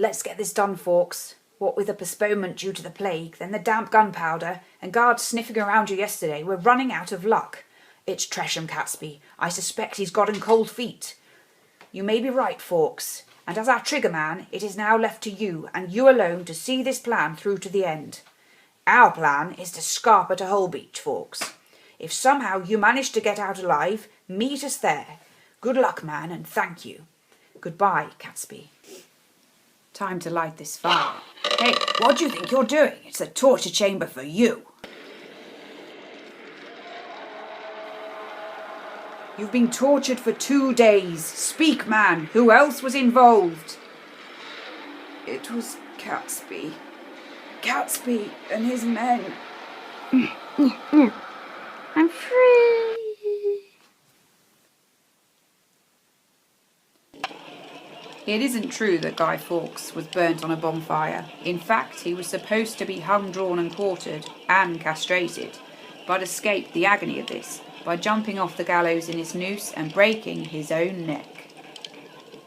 Let's get this done, Fawkes. What with the postponement due to the plague, then the damp gunpowder, and guards sniffing around you yesterday, we're running out of luck. It's Tresham, Catesby. I suspect he's gotten cold feet. You may be right, Fawkes, and as our trigger man, it is now left to you, and you alone, to see this plan through to the end. Our plan is to scarp at a Holbeach, Fawkes. If somehow you manage to get out alive, meet us there. Good luck, man, and thank you. Goodbye, Catesby. Time to light this fire. Hey, what do you think you're doing? It's a torture chamber for you. You've been tortured for 2 days. Speak, man. Who else was involved? It was Catesby. Catesby and his men. I'm free. It isn't true that Guy Fawkes was burnt on a bonfire. In fact, he was supposed to be hung, drawn and quartered, and castrated, but escaped the agony of this by jumping off the gallows in his noose and breaking his own neck.